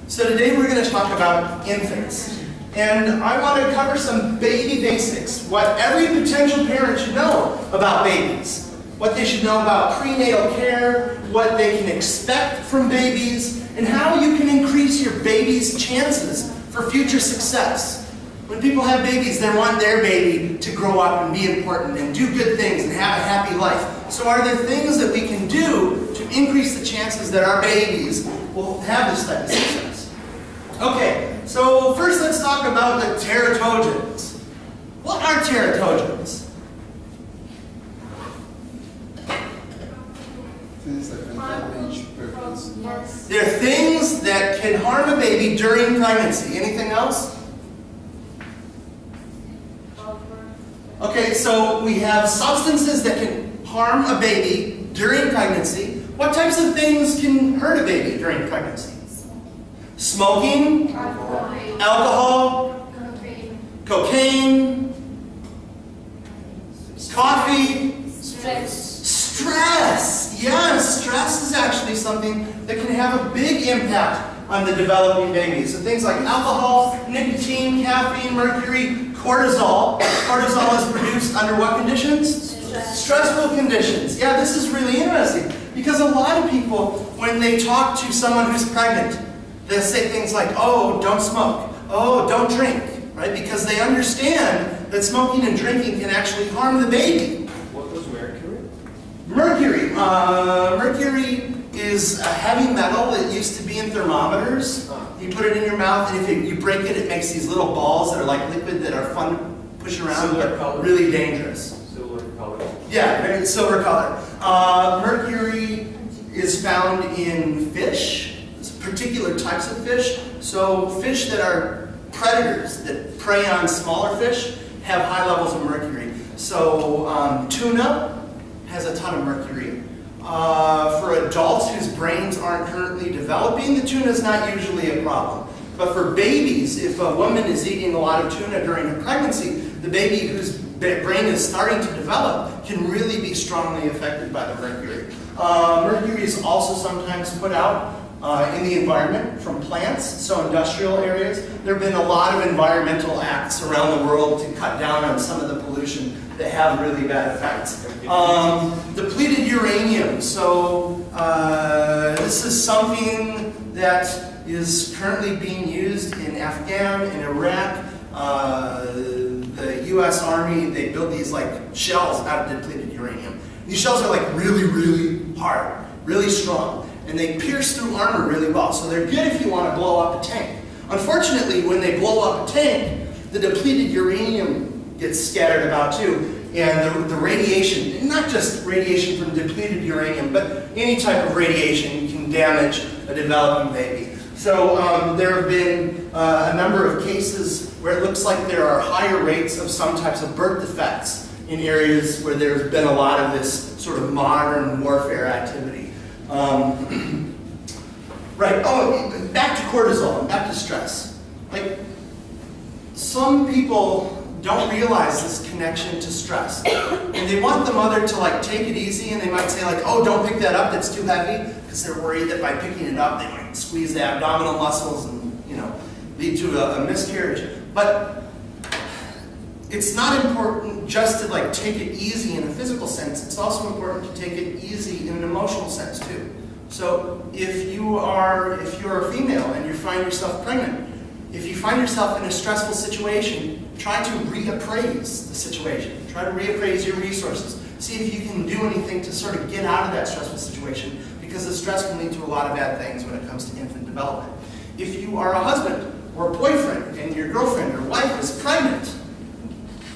So today we're going to talk about infants. And I want to cover some baby basics, what every potential parent should know about babies, what they should know about prenatal care, what they can expect from babies, and how you can increase your baby's chances for future success. When people have babies, they want their baby to grow up and be important and do good things and have a happy life. So are there things that we can do to increase the chances that our babies will have this type of success? Okay, so first let's talk about the teratogens. What are teratogens? Things that can damage pregnancy. They're things that can harm a baby during pregnancy. Anything else? Okay, so we have substances that can harm a baby during pregnancy. What types of things can hurt a baby during pregnancy? Smoking, alcohol, cocaine, coffee, stress. Yeah, stress is actually something that can have a big impact on the developing baby. So things like alcohol, nicotine, caffeine, mercury, cortisol. Cortisol is produced under what conditions? Stressful conditions. Yeah, this is really interesting because a lot of people, when they talk to someone who's pregnant, they'll say things like, oh, don't smoke, oh, don't drink, right? Because they understand that smoking and drinking can actually harm the baby. What was mercury? Mercury. Mercury is a heavy metal that used to be in thermometers. You put it in your mouth, and if you break it, it makes these little balls that are like liquid that are fun to push around, but really dangerous. Silver color. Yeah, very silver color. Mercury is found in fish, particular types of fish. So fish that are predators, that prey on smaller fish, have high levels of mercury. So tuna has a ton of mercury. For adults whose brains aren't currently developing, the tuna is not usually a problem. But for babies, if a woman is eating a lot of tuna during her pregnancy, the baby whose brain is starting to develop can really be strongly affected by the mercury. Mercury is also sometimes put out in the environment from plants, so industrial areas. There have been a lot of environmental acts around the world to cut down on some of the pollution that have really bad effects. Depleted uranium. So this is something that is currently being used in Afghan, in Iraq. The US Army, they build these like shells out of depleted uranium. These shells are like really, really hard, really strong. And they pierce through armor really well. So they're good if you want to blow up a tank. Unfortunately, when they blow up a tank, the depleted uranium gets scattered about too. And the radiation, not just radiation from depleted uranium, but any type of radiation can damage a developing baby. So there have been a number of cases where it looks like there are higher rates of some types of birth defects in areas where there's been a lot of this sort of modern warfare activity. Right, oh, back to cortisol and back to stress. Like, some people don't realize this connection to stress. And they want the mother to like take it easy, and they might say like, oh, don't pick that up, that's too heavy, because they're worried that by picking it up, they might squeeze the abdominal muscles and, you know, lead to a miscarriage. But it's not important just to like take it easy in a physical sense. It's also important to take it easy in an emotional sense too. So if you're a female and you find yourself pregnant, if you find yourself in a stressful situation, try to reappraise the situation. Try to reappraise your resources. See if you can do anything to sort of get out of that stressful situation, because the stress can lead to a lot of bad things when it comes to infant development. If you are a husband or a boyfriend and your girlfriend or wife is pregnant,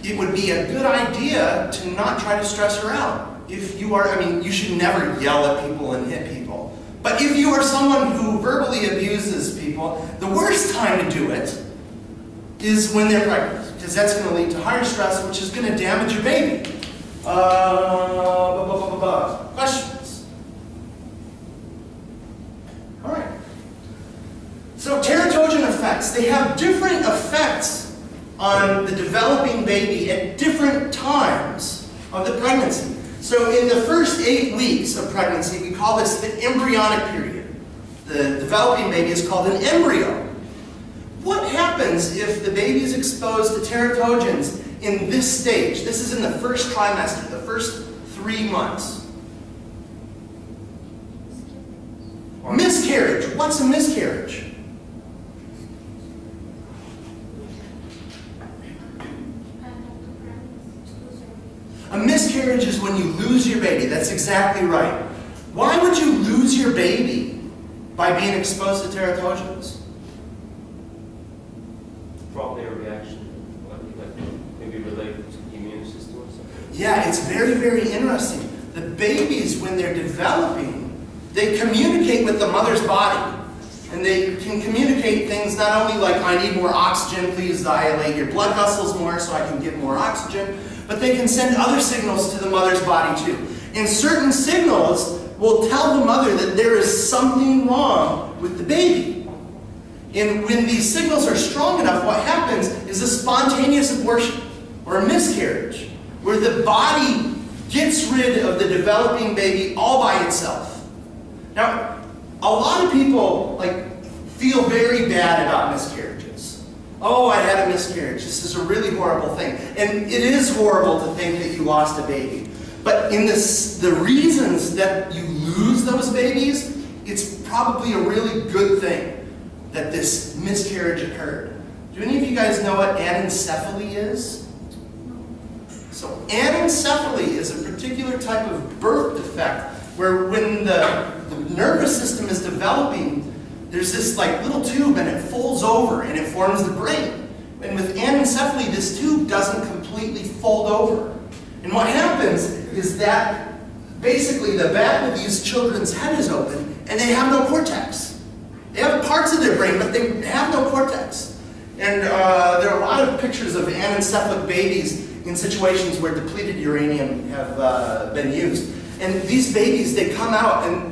it would be a good idea to not try to stress her out. If you are, I mean, you should never yell at people and hit people. But if you are someone who verbally abuses people, the worst time to do it is when they're pregnant, because that's going to lead to higher stress, which is going to damage your baby. Questions? All right. So teratogen effects, they have different effects on the developing baby at different times of the pregnancy. So in the first 8 weeks of pregnancy, we call this the embryonic period. The developing baby is called an embryo. What happens if the baby is exposed to teratogens in this stage? This is in the first trimester, the first 3 months. Miscarriage. What's a miscarriage? A miscarriage is when you lose your baby. That's exactly right. Why would you lose your baby by being exposed to teratogens? Probably a reaction, like maybe related to the immune system or something. Yeah, it's very, very interesting. The babies, when they're developing, they communicate with the mother's body. And they can communicate things not only like, I need more oxygen, please dilate your blood vessels more so I can get more oxygen, but they can send other signals to the mother's body too. And certain signals will tell the mother that there is something wrong with the baby. And when these signals are strong enough, what happens is a spontaneous abortion or a miscarriage, where the body gets rid of the developing baby all by itself. Now, a lot of people feel very bad about miscarriages. Oh, I had a miscarriage. This is a really horrible thing. And it is horrible to think that you lost a baby. But in the reasons that you lose those babies, it's probably a really good thing that this miscarriage occurred. Do any of you guys know what anencephaly is? So anencephaly is a particular type of birth defect where when the nervous system is developing, there's this little tube and it folds over and it forms the brain. And with anencephaly, this tube doesn't completely fold over. And what happens is that basically the back of these children's head is open and they have no cortex. They have parts of their brain, but they have no cortex. And there are a lot of pictures of anencephalic babies in situations where depleted uranium have been used. And these babies, they come out and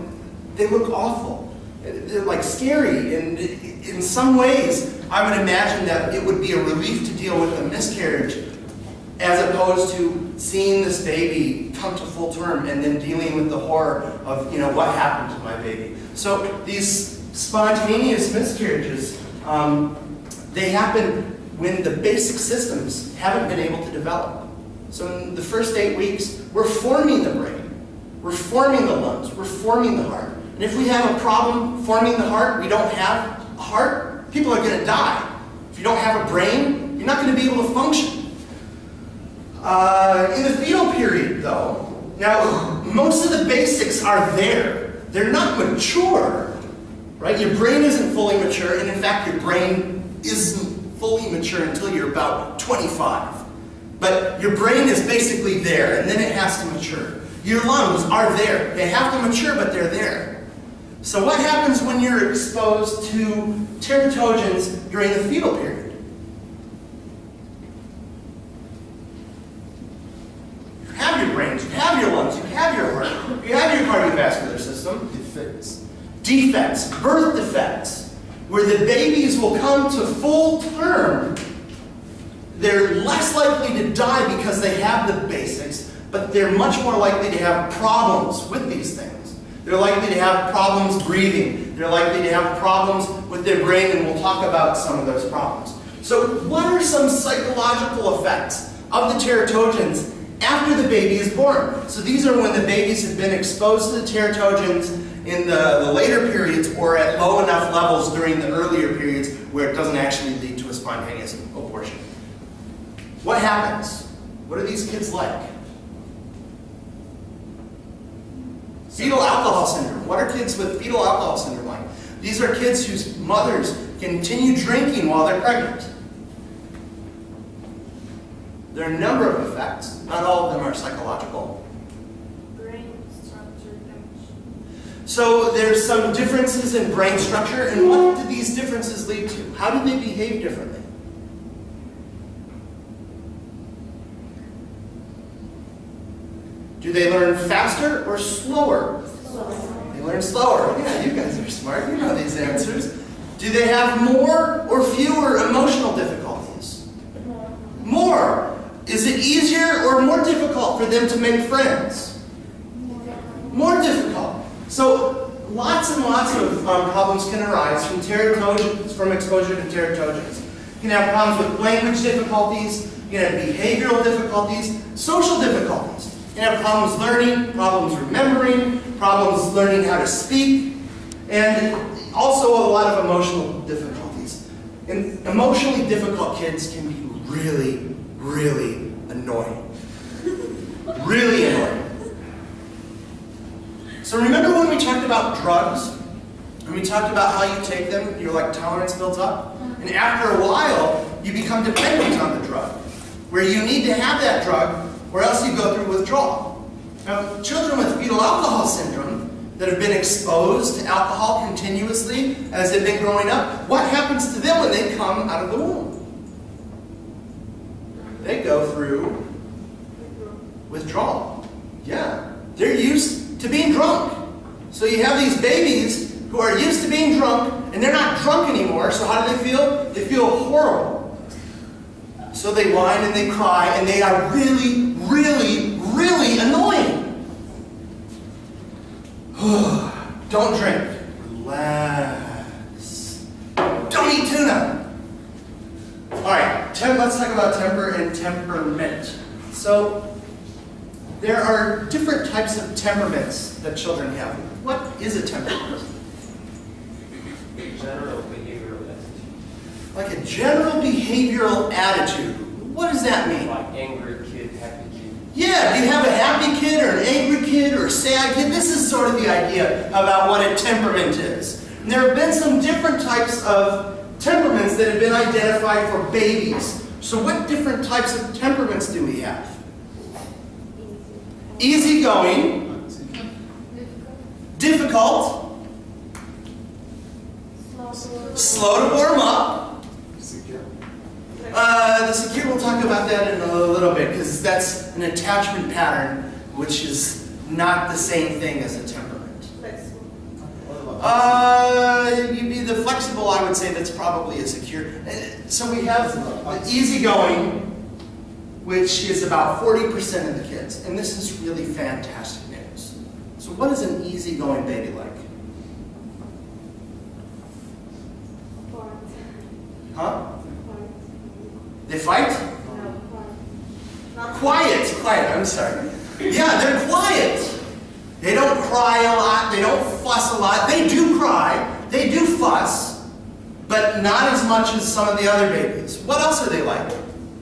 they look awful. They're scary. And in some ways, I would imagine that it would be a relief to deal with a miscarriage as opposed to seeing this baby come to full term and then dealing with the horror of, what happened to my baby. So these spontaneous miscarriages, they happen when the basic systems haven't been able to develop. So in the first 8 weeks, we're forming the brain. We're forming the lungs. We're forming the heart. And if we have a problem forming the heart, we don't have a heart, people are going to die. If you don't have a brain, you're not going to be able to function. In the fetal period, though, now most of the basics are there. They're not mature, right? Your brain isn't fully mature, and in fact, your brain isn't fully mature until you're about 25. But your brain is basically there, and then it has to mature. Your lungs are there. They have to mature, but they're there. So what happens when you're exposed to teratogens during the fetal period? You have your brains, you have your lungs, you have your heart, you have your cardiovascular system. Defects, birth defects, where the babies will come to full term. They're less likely to die because they have the basics, but they're much more likely to have problems with these things. They're likely to have problems breathing. They're likely to have problems with their brain, and we'll talk about some of those problems. So what are some psychological effects of the teratogens after the baby is born? So these are when the babies have been exposed to the teratogens in the later periods or at low enough levels during the earlier periods where it doesn't actually lead to a spontaneous abortion. What happens? What are these kids like? Fetal alcohol syndrome. What are kids with fetal alcohol syndrome like? These are kids whose mothers continue drinking while they're pregnant. There are a number of effects. Not all of them are psychological. Brain structure damage. So there's some differences in brain structure, and what do these differences lead to? How do they behave differently? Do they learn faster or slower? Slower. They learn slower. Yeah, you guys are smart. You know these answers. Do they have more or fewer emotional difficulties? More. Is it easier or more difficult for them to make friends? More difficult. So lots and lots of problems can arise from teratogens, from exposure to teratogens. You can have problems with language difficulties, you can have behavioral difficulties, social difficulties. You can have problems learning, problems remembering, problems learning how to speak, and also a lot of emotional difficulties. And emotionally difficult kids can be really, really annoying. Really annoying. So remember when we talked about drugs? And we talked about how you take them, your tolerance builds up? And after a while, you become dependent on the drug, where you need to have that drug, or else you go through withdrawal. Now, children with fetal alcohol syndrome that have been exposed to alcohol continuously as they've been growing up, what happens to them when they come out of the womb? They go through withdrawal. Yeah, they're used to being drunk. So you have these babies who are used to being drunk, and they're not drunk anymore, so how do they feel? They feel horrible. So they whine and they cry, and they are really, really, really annoying. Don't drink. Relax. Don't eat tuna. Alright, let's talk about temper and temperament. So, there are different types of temperaments that children have. What is a temperament? General behavioral attitude. Like a general behavioral attitude. What does that mean? Like angry kid, happy kid. Yeah, do you have a happy kid or an angry kid or a sad kid? This is sort of the idea about what a temperament is. And there have been some different types of temperaments that have been identified for babies. So what different types of temperaments do we have? Easygoing, difficult, slow to warm up. The secure, we'll talk about that in a little bit, because that's an attachment pattern, which is not the same thing as a temperament. You'd be the flexible, I would say that's probably a secure. So we have the easygoing, which is about 40% of the kids. And this is really fantastic news. So what is an easygoing baby like? Huh? They fight? Quiet, I'm sorry. Yeah, they're quiet. They don't cry a lot, they don't fuss a lot. They do cry, they do fuss, but not as much as some of the other babies. What else are they like?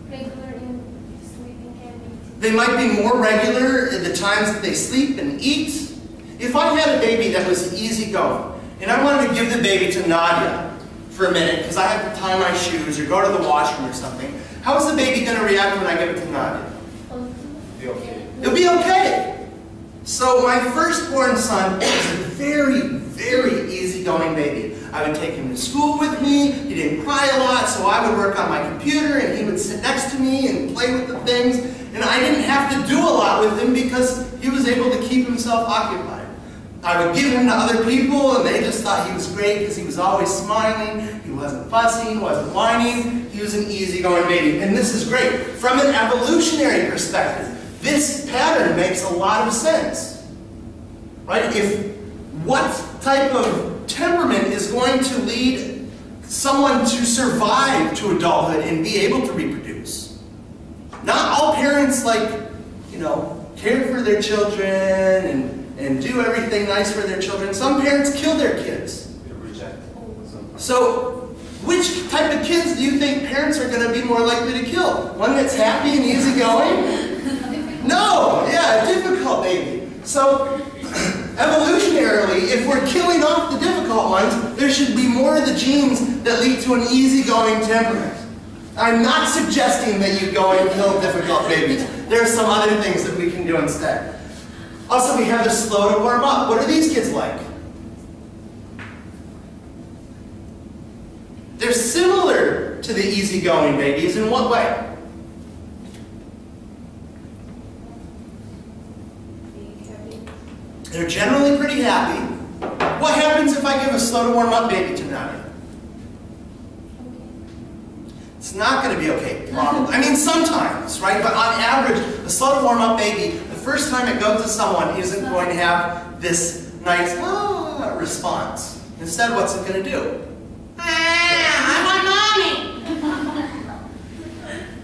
Regular in sleeping and They might be more regular at the times that they sleep and eat. If I had a baby that was easygoing, and I wanted to give the baby to Nadia for a minute, because I have to tie my shoes or go to the washroom or something, how is the baby going to react when I give it to Nadia? Be okay. It'll be okay. So my firstborn son was a very, very easygoing baby. I would take him to school with me. He didn't cry a lot, so I would work on my computer, and he would sit next to me and play with the things. And I didn't have to do a lot with him because he was able to keep himself occupied. I would give him to other people, and they just thought he was great because he was always smiling. He wasn't fussing, he wasn't whining. He was an easygoing baby. And this is great. From an evolutionary perspective, this pattern makes a lot of sense. Right? What type of temperament is going to lead someone to survive to adulthood and be able to reproduce? Not all parents care for their children and do everything nice for their children. Some parents kill their kids. They reject. So, which type of kids do you think parents are going to be more likely to kill? One that's happy and easygoing? No! Yeah, a difficult baby. So, evolutionarily, if we're killing off the difficult ones, there should be more of the genes that lead to an easygoing temperament. I'm not suggesting that you go and kill difficult babies. There are some other things that we can do instead. Also, we have the slow to warm up. What are these kids like? They're similar to the easygoing babies. In what way? They're generally pretty happy. What happens if I give a slow to warm up baby to Nadia? It's not going to be okay, probably. I mean, sometimes, right? But on average, a slow to warm up baby, the first time it goes to someone, isn't going to have this nice response. Instead, what's it going to do? I want mommy!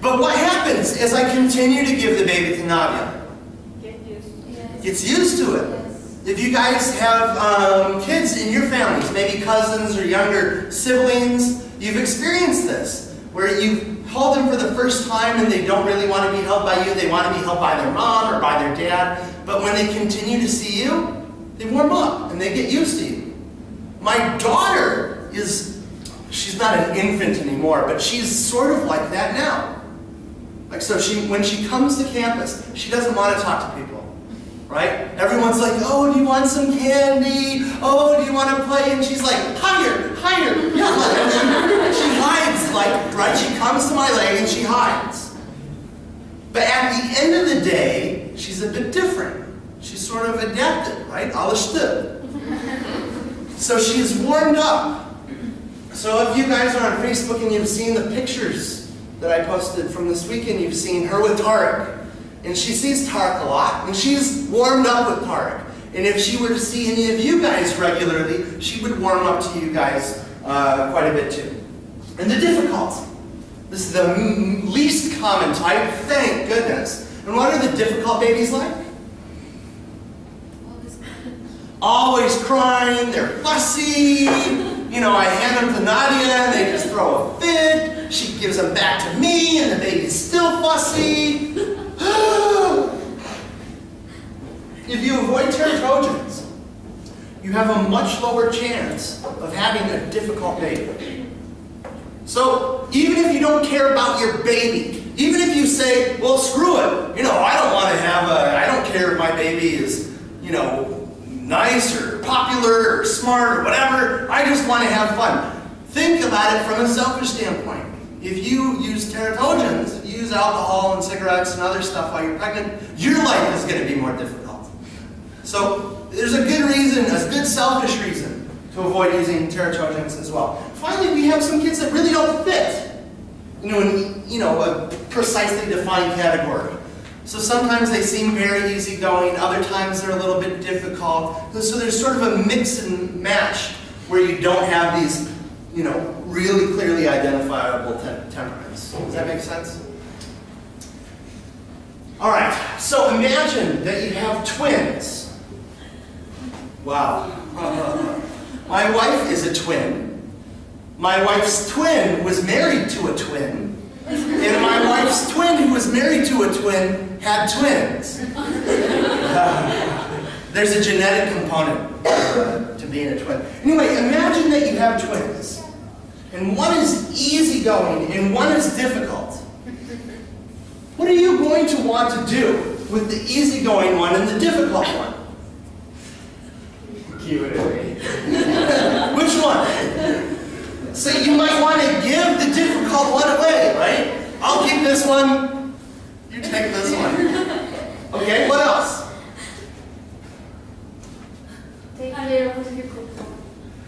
But what happens as I continue to give the baby to Nadia? Gets used to it. If you guys have kids in your families, maybe cousins or younger siblings, you've experienced this, where you hold them for the first time and they don't really want to be held by you, they want to be held by their mom or by their dad, but when they continue to see you, they warm up and they get used to you. My daughter she's not an infant anymore, but she's sort of like that now. Like, so when she comes to campus, she doesn't want to talk to people. Right? Everyone's like, oh, do you want some candy? Oh, do you want to play? And she's like, higher, yeah. And she hides, like, right? She comes to my leg and she hides. But at the end of the day, she's a bit different. She's sort of adapted, right? Alıştı. So she's warmed up. So if you guys are on Facebook and you've seen the pictures that I posted from this weekend, you've seen her with Tarek. And she sees Tarek a lot, and she's warmed up with Tarek. And if she were to see any of you guys regularly, she would warm up to you guys quite a bit too. And the difficult. This is the least common type, thank goodness. And what are the difficult babies like? Always crying, they're fussy. You know, I hand them to Nadia, and they just throw a fit. She gives them back to me, and the baby's still fussy. If you avoid teratogens, you have a much lower chance of having a difficult baby. So even if you don't care about your baby, even if you say, well, screw it, you know, I don't care if my baby is, you know, nice or popular or smart or whatever, I just want to have fun. Think about it from a selfish standpoint. If you use teratogens, you use alcohol and cigarettes and other stuff while you're pregnant, your life is going to be more difficult. So there's a good reason, a good selfish reason, to avoid using teratogens as well. Finally, we have some kids that really don't fit in a precisely defined category. So sometimes they seem very easygoing, other times they're a little bit difficult. So there's sort of a mix and match where you don't have these, really clearly identifiable temperaments. Does that make sense? All right, so imagine that you have twins. Wow. My wife is a twin. My wife's twin was married to a twin. And my wife's twin, who was married to a twin, had twins. There's a genetic component to being a twin. Anyway, imagine that you have twins. And one is easygoing and one is difficult. What are you going to want to do with the easygoing one and the difficult one? Give it away. Which one? So you might want to give the difficult one away, right? I'll keep this one, you take this one. Okay, what else? Take care of the difficult one.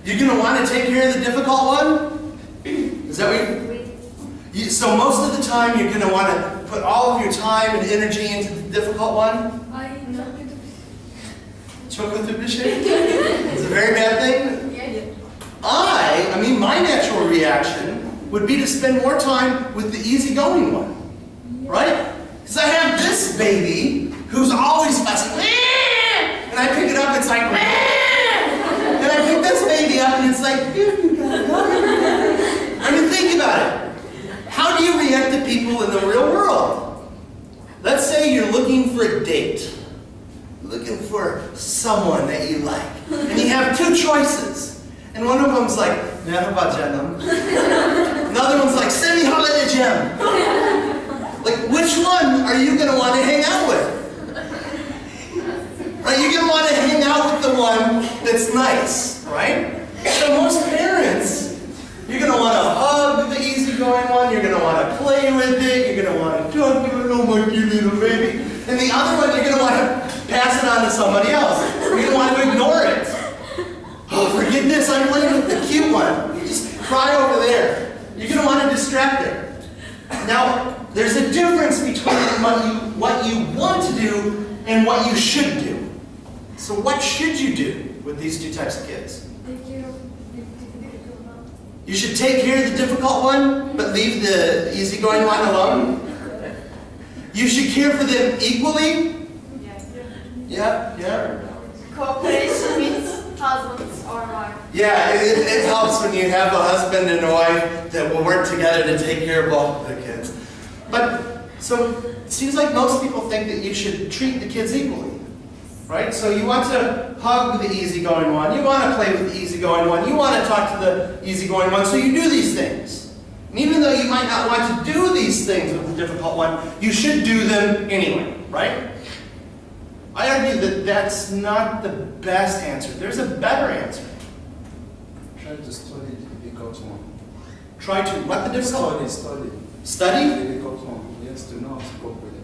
You're going to want to take care of the difficult one? Is that what so most of the time you're going to want to put all of your time and energy into the difficult one? Chocolate milkshake? It's a very bad thing? I mean, my natural reaction would be to spend more time with the easygoing one, right? Because I have this baby who's always fussing, and I pick it up, it's like, and I pick this baby up, and it's like, I mean, think about it. How do you react to people in the real world? Let's say you're looking for a date. Looking for someone that you like. And you have two choices. And one of them's like, merhaba canım. Another one's like, seni halledeceğim. Like, which one are you going to want to hang out with? Right? You're going to want to hang out with the one that's nice, right? So most parents, you're going to want to hug the easygoing one, you're going to want to play with it, you're going to want to talk to it, oh my cute little baby. And the other one, you're going to want to pass it on to somebody else. You're going to want to ignore it. Oh, forget this, I'm playing with the cute one. You just cry over there. You're going to want to distract it. Now, there's a difference between what you want to do and what you should do. So what should you do with these two types of kids? Take care of the difficult one. You should take care of the difficult one, but leave the easygoing one alone. You should care for them equally. Yeah. Cooperation with husbands or wife. Yeah, it helps when you have a husband and a wife that will work together to take care of both of the kids. But, so, it seems like most people think that you should treat the kids equally. Right? So you want to hug the easygoing one, you want to play with the easygoing one, you want to talk to the easygoing one, so you do these things. And even though you might not want to do these things with the difficult one, you should do them anyway, right? I argue that that's not the best answer. There's a better answer. Try to study the difficult one. Try to what the difficult one? Study. Study? The difficult one. Yes, to know how to cope with it.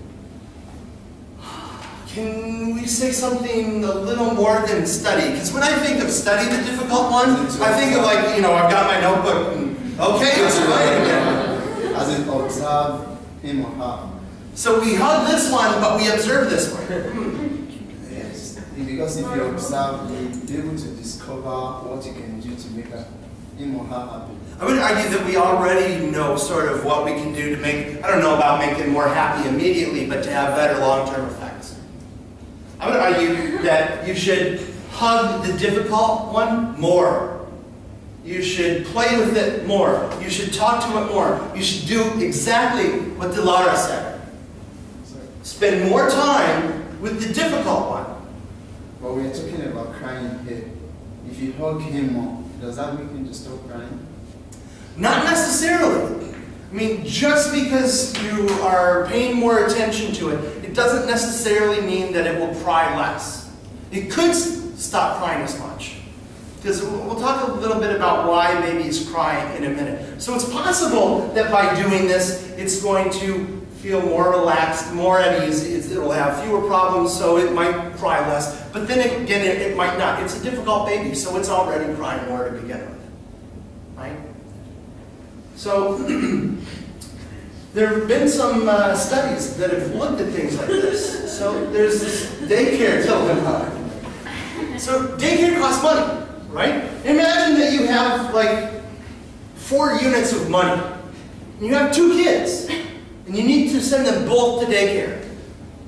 Can we say something a little more than study? Because when I think of study, the difficult one, I think of like, I've got my notebook and okay, let's write again. As in observe him or her. So we hug this one, but we observe this one. Yes. Because if you observe, you'll be able to discover what you can do to make him or her happy. I would argue that we already know sort of what we can do to make, I don't know about making more happy immediately, but to have better long-term effects. I would argue that you should hug the difficult one more. You should play with it more. You should talk to it more. You should do exactly what Delara said. Spend more time with the difficult one. But we're talking about crying here. If you hug him more, does that make him to stop crying? Not necessarily. I mean, just because you are paying more attention to it, it doesn't necessarily mean that it will cry less. It could stop crying as much. Because we'll talk a little bit about why babies cry in a minute. So it's possible that by doing this, it's going to feel more relaxed, more at ease. It'll have fewer problems, so it might cry less. But then again, it might not. It's a difficult baby, so it's already crying more to begin with. Right? So, there have been some studies that have looked at things like this. So, there's this daycare dilemma. So, daycare costs money, right? Imagine that you have like 4 units of money. And you have 2 kids. And you need to send them both to daycare.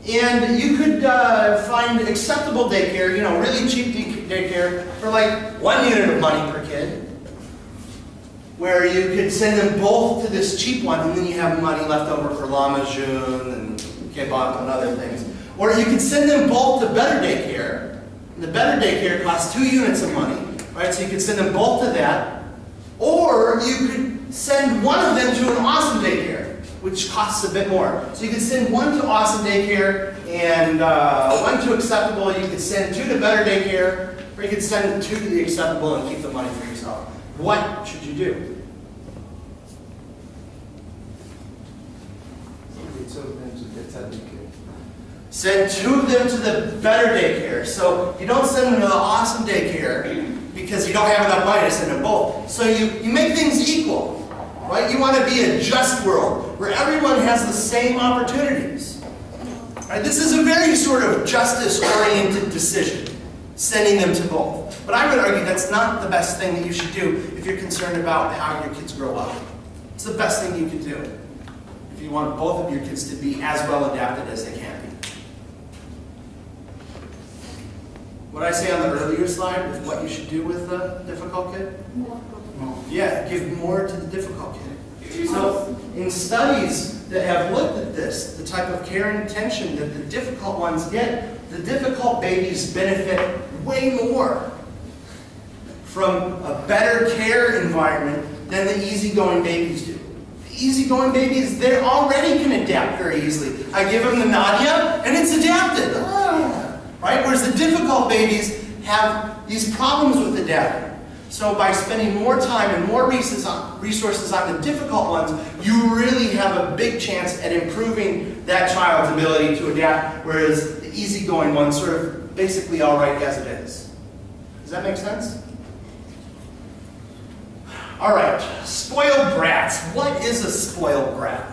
And you could find acceptable daycare, really cheap daycare for like 1 unit of money per kid. Where you could send them both to this cheap one, and then you have money left over for Lama June and kebab and other things. Or you could send them both to better daycare. And the better daycare costs 2 units of money, right? So you could send them both to that. Or you could send one of them to an awesome daycare, which costs a bit more. So you could send one to awesome daycare and one to acceptable. You could send 2 to better daycare, or you could send 2 to the acceptable and keep the money for yourself. What should you do? Send 2 of them to the better daycare. So you don't send them to the awesome daycare because you don't have enough money to send them both. So you make things equal, right? You want to be a just world where everyone has the same opportunities. Right? This is a very sort of justice-oriented decision, sending them to both. But I would argue that's not the best thing that you should do if you're concerned about how your kids grow up. It's the best thing you can do if you want both of your kids to be as well adapted as they can be. What I say on the earlier slide with what you should do with the difficult kid? Yeah, give more to the difficult kid. So in studies that have looked at this, the type of care and attention that the difficult ones get, the difficult babies benefit way more from a better care environment than the easygoing babies do. The easygoing babies, they already can adapt very easily. I give them the Nadia, and it's adapted. Right? Whereas the difficult babies have these problems with adapting. So by spending more time and more resources on the difficult ones, you really have a big chance at improving that child's ability to adapt, whereas the easygoing one's sort of basically all right as it is. Does that make sense? All right, spoiled brats. What is a spoiled brat?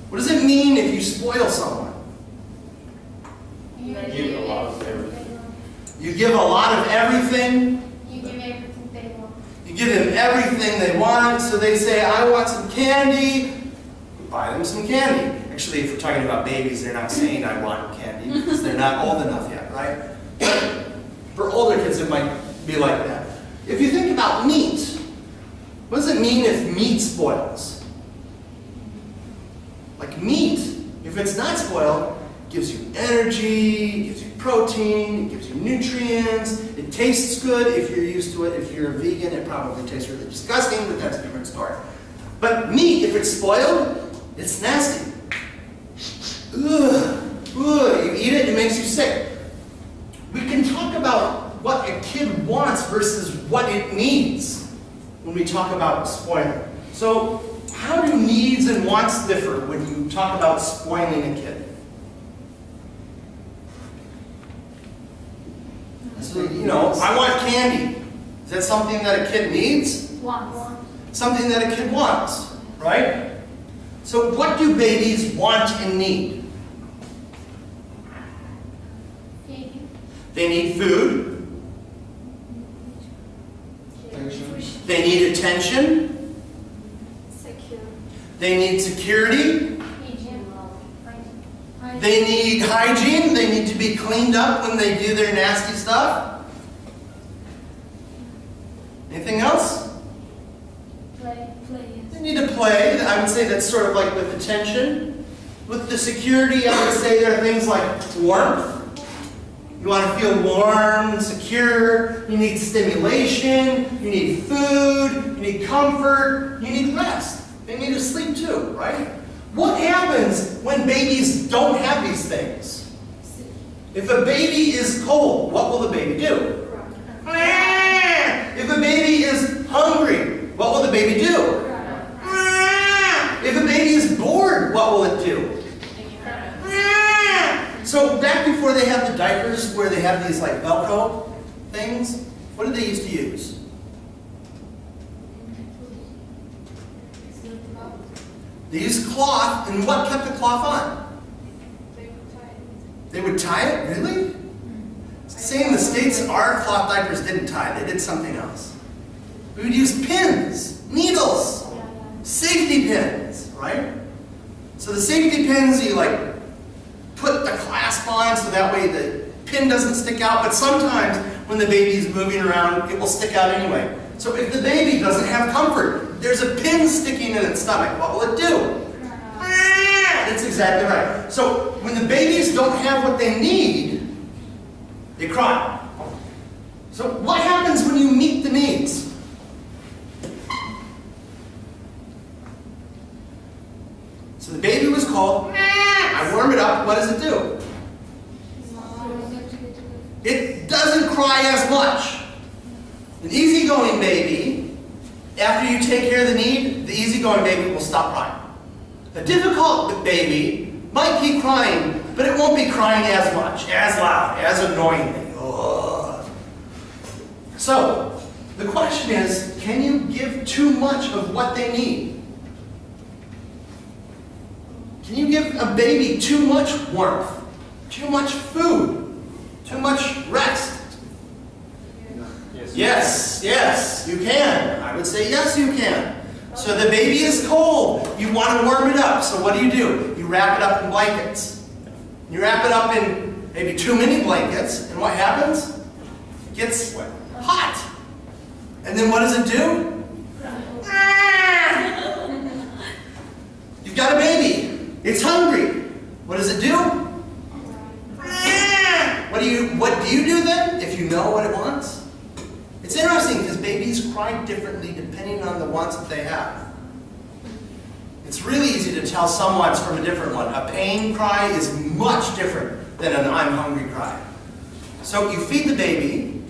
What does it mean if you spoil someone? Give a lot of everything. You give a lot of everything. You give everything they want. You give them everything they want. So they say, I want some candy. You buy them some candy. Actually, if we're talking about babies, they're not saying I want candy because they're not old enough yet, right? But for older kids, it might be like that. If you think about meat, what does it mean if meat spoils? Like meat, if it's not spoiled, it gives you energy, it gives you protein, it gives you nutrients, it tastes good if you're used to it. If you're a vegan, it probably tastes really disgusting, but that's a different story. But meat, if it's spoiled, it's nasty. Ugh, ugh, you eat it, it makes you sick. We can talk about what a kid wants versus what it needs when we talk about spoiling. So, how do needs and wants differ when you talk about spoiling a kid? So, you know, I want candy. Is that something that a kid needs? Want. Something that a kid wants, right? So what do babies want and need? Feeding. They need food. Attention. They need attention. Secure. They need security. Hygiene. They need hygiene. They need to be cleaned up when they do their nasty stuff. Anything else? Play. They need to play. I would say that's sort of like with attention. With the security, I would say there are things like warmth. You want to feel warm and secure. You need stimulation. You need food. You need comfort. You need rest. They need to sleep too, right? What happens when babies don't have these things? If a baby is cold, what will the baby do? If a baby is hungry, what will the baby do? If a baby is bored, what will it do? So back before they have the diapers where they have these like Velcro things, what did they used to use? They used cloth, and what kept the cloth on? They would tie it? Really? Say in the States, our cloth diapers didn't tie, they did something else. We would use pins, needles, safety pins, right? So the safety pins, you like put the clasp on so that way the pin doesn't stick out, but sometimes when the baby is moving around, it will stick out anyway. So if the baby doesn't have comfort, there's a pin sticking in its stomach, what will it do? That's exactly right. So when the babies don't have what they need, they cry. So what happens when you meet the needs? So the baby was cold. I warm it up. What does it do? It doesn't cry as much. An easygoing baby, after you take care of the need, the easygoing baby will stop crying. A difficult baby might keep crying, but it won't be crying as much, as loud, as annoyingly. Ugh. So, the question is, can you give too much of what they need? Can you give a baby too much warmth, too much food, too much rest? Yes, you can. I would say yes, you can. So the baby is cold. You want to warm it up. So what do? You wrap it up in blankets. You wrap it up in maybe too many blankets, and what happens? It gets hot. And then what does it do? You've got a baby. It's hungry. What does it do? What do you do then if you know what it wants? It's interesting because babies cry differently depending on the wants that they have. It's really easy to tell some wants from a different one. A pain cry is much different than an I'm hungry cry. So you feed the baby,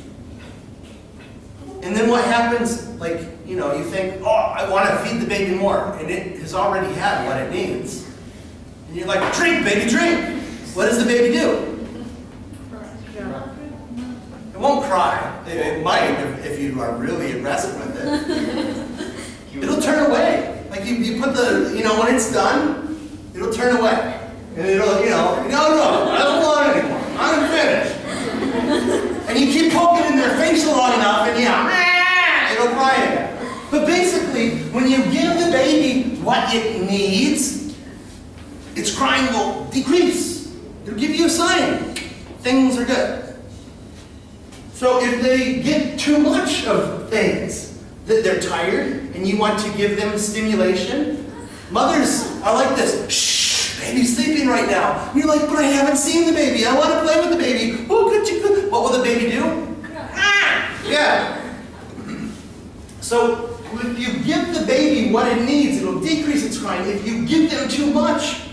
and then what happens, like, you know, you think, oh, I want to feed the baby more, and it has already had what it needs. And you're like, drink, baby, drink. What does the baby do? It won't cry. It might if you are really aggressive with it. It'll turn away. Like you put the, you know, when it's done, it'll turn away. And it'll, you know, no, I don't want it anymore. I'm finished. And you keep poking in their facial long enough, and it'll cry again. But basically, when you give the baby what it needs, its crying will decrease. It'll give you a sign. Things are good. So if they get too much of things, that they're tired, and you want to give them stimulation, mothers are like this. Shh, baby's sleeping right now. And you're like, but I haven't seen the baby. I want to play with the baby. Oh, good. What will the baby do? Yeah. So if you give the baby what it needs, it'll decrease its crying. If you give them too much,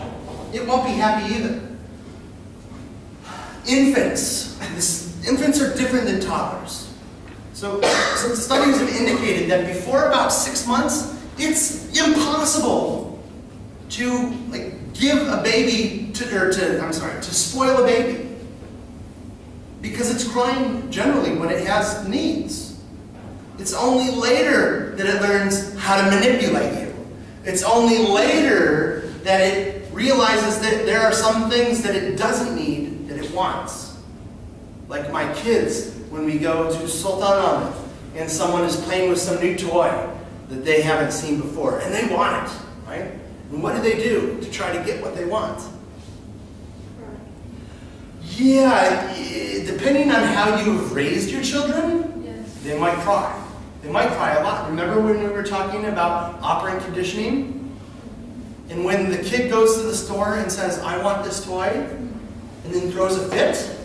it won't be happy either. Infants. Infants are different than toddlers. So some studies have indicated that before about 6 months, it's impossible to give a baby to spoil a baby. Because it's crying generally when it has needs. It's only later that it learns how to manipulate you. It's only later that it realizes that there are some things that it doesn't need that it wants. Like my kids, when we go to Sultan Ahmed and someone is playing with some new toy that they haven't seen before, and they want it, right? And what do to try to get what they want? Yeah, depending on how you have raised your children, they might cry. They might cry a lot. Remember when we were talking about operant conditioning? And when the kid goes to the store and says, I want this toy, and then throws a fit,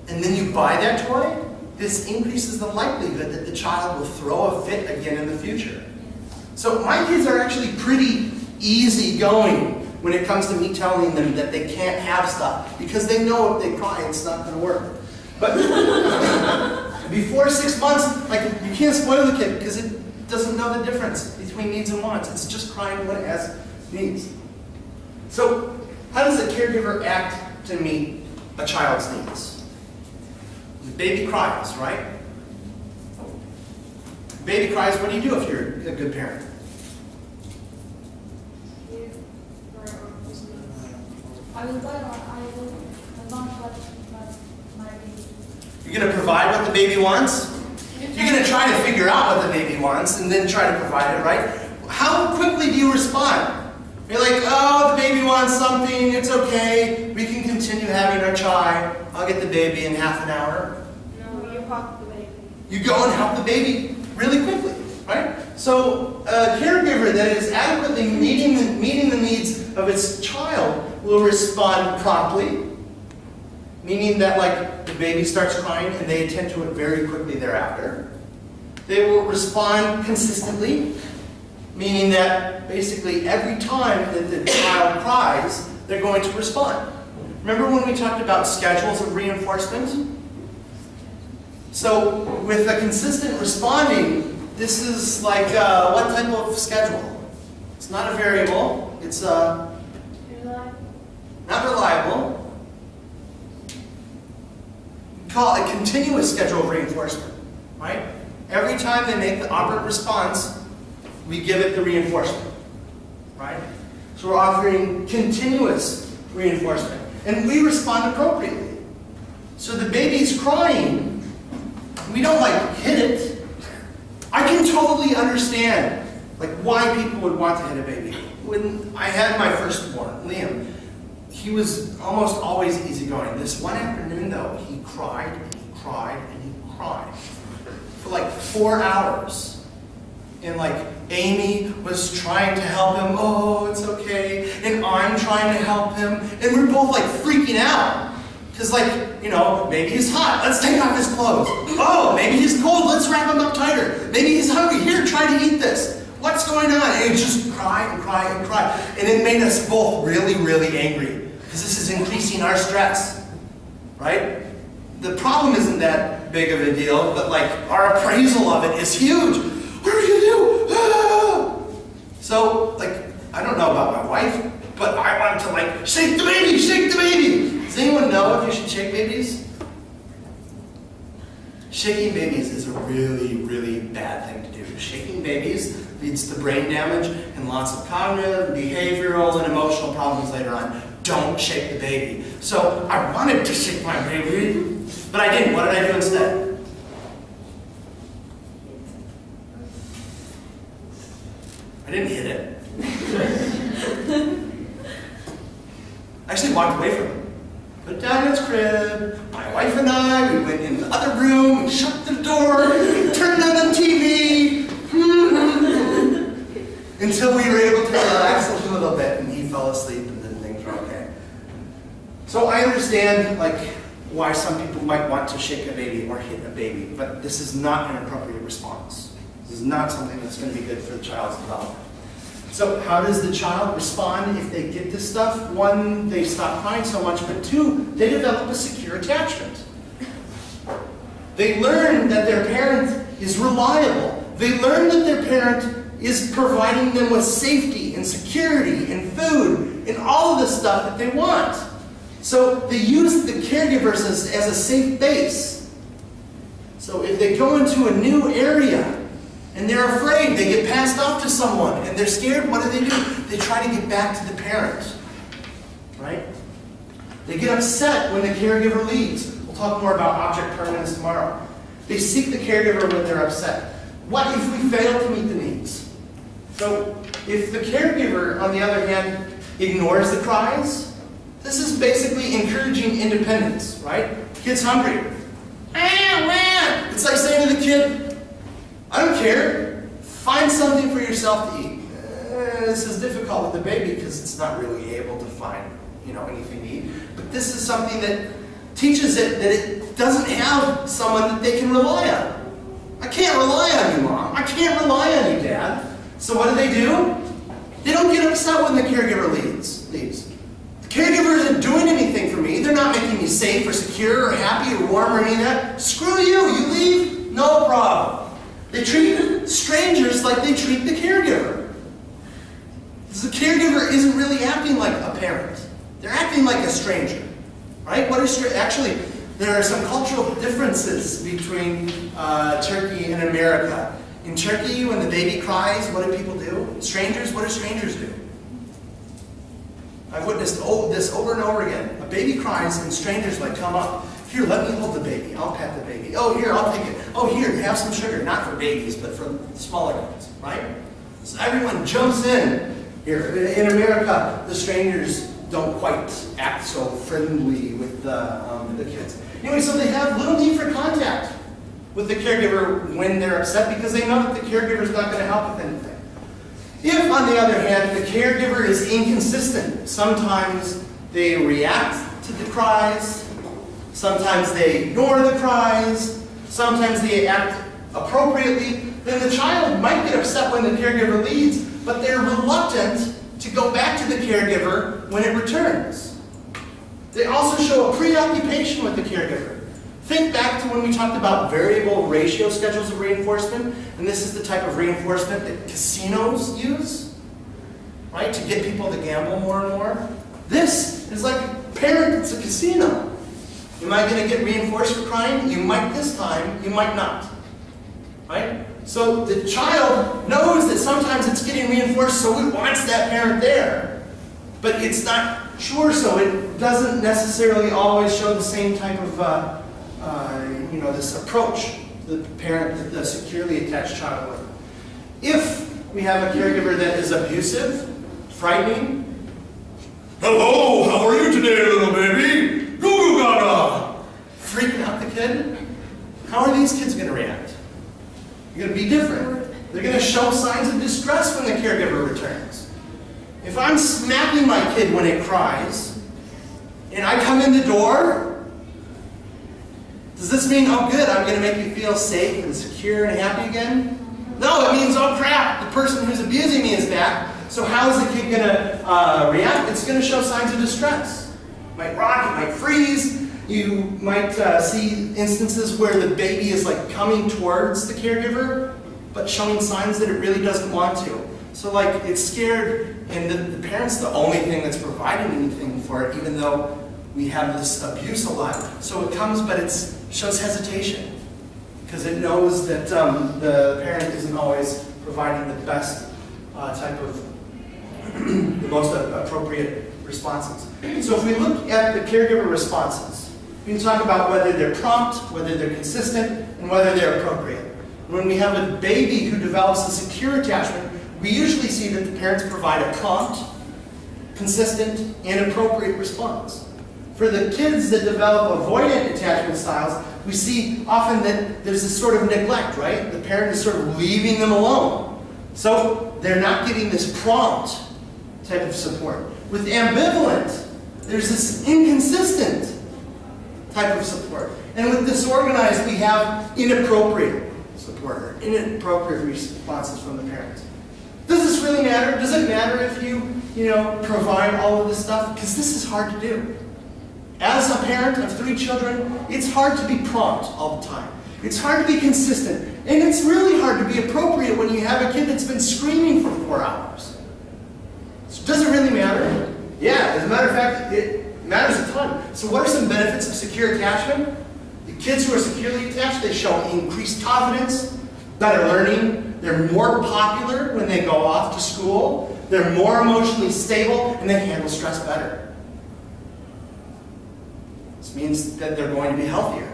and then you buy that toy, this increases the likelihood that the child will throw a fit again in the future. So my kids are actually pretty easygoing when it comes to me telling them that they can't have stuff, because they know if they cry, it's not going to work. But before 6 months, you can't spoil the kid because it doesn't know the difference between needs and wants. It's just crying when it has needs. So how does a caregiver act to meet a child's needs? The baby cries, right? The baby cries, what do you do if you're a good parent? I will not let my baby. You're going to provide what the baby wants? You're going to try to figure out what the baby wants and then try to provide it, right? How quickly do you respond? You're like, oh, the baby wants something, it's okay, we can continue having our chai, I'll get the baby in half an hour. No, you help the baby. You go and help the baby really quickly, right? So a caregiver that is adequately meeting the needs of its child will respond promptly, meaning that the baby starts crying and they attend to it very quickly thereafter. They will respond consistently, meaning that basically every time that the child cries, they're going to respond. Remember when we talked about schedules of reinforcement? So with a consistent responding, this is what type of schedule? It's not a variable. It's not reliable. We call it a continuous schedule of reinforcement, right? Every time they make the operant response, we give it the reinforcement, right? So we're offering continuous reinforcement, and we respond appropriately. So the baby's crying, we don't hit it. I can totally understand why people would want to hit a baby. When I had my firstborn, Liam, he was almost always easygoing. This one afternoon though, he cried and he cried and he cried for 4 hours. And Amy was trying to help him, oh, it's okay. And I'm trying to help him. And we're both freaking out. Because maybe he's hot, let's take off his clothes. Oh, maybe he's cold, let's wrap him up tighter. Maybe he's hungry, here, try to eat this. What's going on? And he just cry and cry and cry. And it made us both really, really angry. Because this is increasing our stress, right? The problem isn't that big of a deal, but our appraisal of it is huge. What are we gonna do? Ah! So, I don't know about my wife, but I want to shake the baby, shake the baby. Does anyone know if you should shake babies? Shaking babies is a really, really bad thing to do. Shaking babies leads to brain damage and lots of cognitive, behavioral, and emotional problems later on. don't shake the baby. So I wanted to shake my baby, but I didn't. What did I do instead? I didn't hit it. I actually walked away from it. Put it down in its crib. My wife and I, we went in the other room, shut the door, turned on the TV, until we were able to relax a little bit, and he fell asleep, and then things were okay. So I understand, like, why some people might want to shake a baby or hit a baby, but this is not an appropriate response. This is not something that's going to be good for the child's development. So how does the child respond if they get this stuff? One, they stop crying so much, but two, they develop a secure attachment. They learn that their parent is reliable. They learn that their parent is providing them with safety and security and food and all of the stuff that they want. So they use the caregivers as a safe base. So if they go into a new area, and they're afraid, they get passed off to someone, and they're scared, what do? They try to get back to the parent, right? They get upset when the caregiver leaves. We'll talk more about object permanence tomorrow. They seek the caregiver when they're upset. What if we fail to meet the needs? So if the caregiver, on the other hand, ignores the cries, this is basically encouraging independence, right? Kid's hungry. It's like saying to the kid, I don't care. Find something for yourself to eat. This is difficult with the baby because it's not really able to find, anything to eat. But this is something that teaches it that it doesn't have someone that they can rely on. I can't rely on you, Mom. I can't rely on you, Dad. So what do? They don't get upset when the caregiver leaves. The caregiver isn't doing anything for me. They're not making me safe or secure or happy or warm or any of that. Screw you. You leave? No problem. They treat strangers like they treat the caregiver. The caregiver isn't really acting like a parent. They're acting like a stranger, right? Actually, there are some cultural differences between Turkey and America. In Turkey, when the baby cries, what do people do? Strangers, what do strangers do? I've witnessed this over and over again. A baby cries and strangers come up. Here, let me hold the baby. I'll pet the baby. Oh, here, I'll take it. Oh, here, have some sugar. Not for babies, but for smaller kids, right? So everyone jumps in. Here, in America, the strangers don't quite act so friendly with the kids. Anyway, so they have little need for contact with the caregiver when they're upset because they know that the caregiver is not going to help with anything. If, on the other hand, the caregiver is inconsistent, sometimes they react to the cries, sometimes they ignore the cries, sometimes they act appropriately, then the child might get upset when the caregiver leaves, but they're reluctant to go back to the caregiver when it returns. They also show a preoccupation with the caregiver. Think back to when we talked about variable ratio schedules of reinforcement, and this is the type of reinforcement that casinos use, right, to get people to gamble more and more. This is like a parent, it's a casino. Am I going to get reinforced for crying? You might this time, you might not. Right? So the child knows that sometimes it's getting reinforced, so it wants that parent there. But it's not sure, so it doesn't necessarily always show the same type of, this approach to the parent, the securely attached child with. If we have a caregiver that is abusive, frightening, hello, how are you today, little baby? Goo goo gaga! Freaking out the kid, how are these kids going to react? They're going to be different. They're going to show signs of distress when the caregiver returns. If I'm smacking my kid when it cries, and I come in the door, does this mean, oh good, I'm going to make you feel safe and secure and happy again? No, it means, oh crap, the person who's abusing me is back, so how is the kid going to react? It's going to show signs of distress. It might rock, it might freeze. You might see instances where the baby is coming towards the caregiver, but showing signs that it really doesn't want to. So it's scared, and the parent's the only thing that's providing anything for it, even though we have this abuse a lot. So it comes, but it shows hesitation, because it knows that the parent isn't always providing the best type of, the most appropriate responses. So if we look at the caregiver responses, we can talk about whether they're prompt, whether they're consistent, and whether they're appropriate. When we have a baby who develops a secure attachment, we usually see that the parents provide a prompt, consistent, and appropriate response. For the kids that develop avoidant attachment styles, we see often that there's this sort of neglect, right? The parent is sort of leaving them alone. So they're not getting this prompt type of support. With ambivalent, there's this inconsistent type of support. And with disorganized, we have inappropriate support, or inappropriate responses from the parents. Does this really matter? Does it matter if you provide all of this stuff? Because this is hard to do. As a parent of 3 children, it's hard to be prompt all the time. It's hard to be consistent. And it's really hard to be appropriate when you have a kid that's been screaming for 4 hours. So does it really matter? Yeah, as a matter of fact, it matters a ton. So what are some benefits of secure attachment? The kids who are securely attached, they show increased confidence, better learning, they're more popular when they go off to school, they're more emotionally stable, and they handle stress better. This means that they're going to be healthier.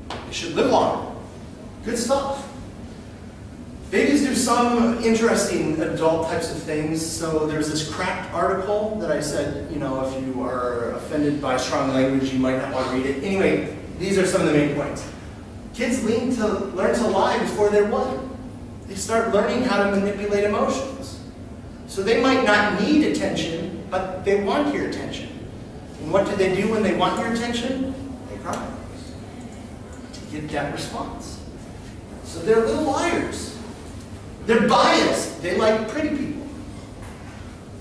They should live longer. Good stuff. Babies do some interesting adult types of things. So there's this cracked article that I said, if you are offended by strong language, you might not want to read it. Anyway, these are some of the main points. Kids learn to lie before they're 1. They start learning how to manipulate emotions. So they might not need attention, but they want your attention. And what do they do when they want your attention? They cry to get that response. So they're little liars. They're biased. They like pretty people.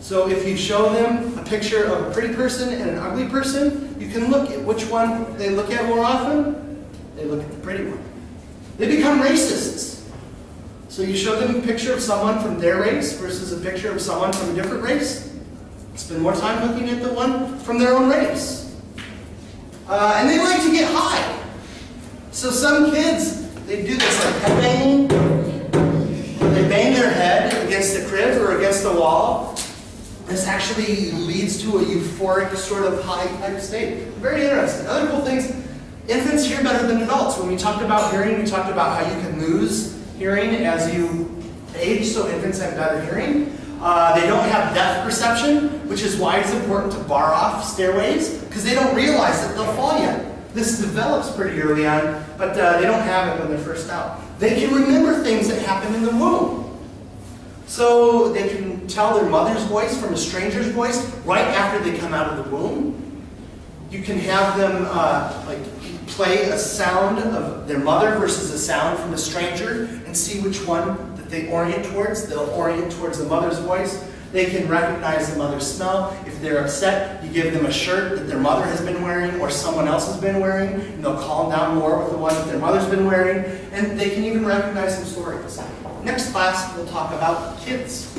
So if you show them a picture of a pretty person and an ugly person, you can look at which one they look at more often. They look at the pretty one. They become racists. So you show them a picture of someone from their race versus a picture of someone from a different race. Spend more time looking at the one from their own race. And they like to get high. So some kids, they do this like head banging. They bang their head against the crib or against the wall. This actually leads to a euphoric sort of high type state. Very interesting. Other cool things, infants hear better than adults. When we talked about hearing, we talked about how you can lose hearing as you age, so infants have better hearing. They don't have depth perception, which is why it's important to bar off stairways, because they don't realize that they'll fall yet. This develops pretty early on, but they don't have it when they're first out. They can remember things that happened in the womb. So they can tell their mother's voice from a stranger's voice right after they come out of the womb. You can have them play a sound of their mother versus a sound from a stranger and see which one that they orient towards. They'll orient towards the mother's voice. They can recognize the mother's smell. If they're upset, you give them a shirt that their mother has been wearing or someone else has been wearing, and they'll calm down more with the one that their mother's been wearing, and they can even recognize some stories. Next class, we'll talk about kids.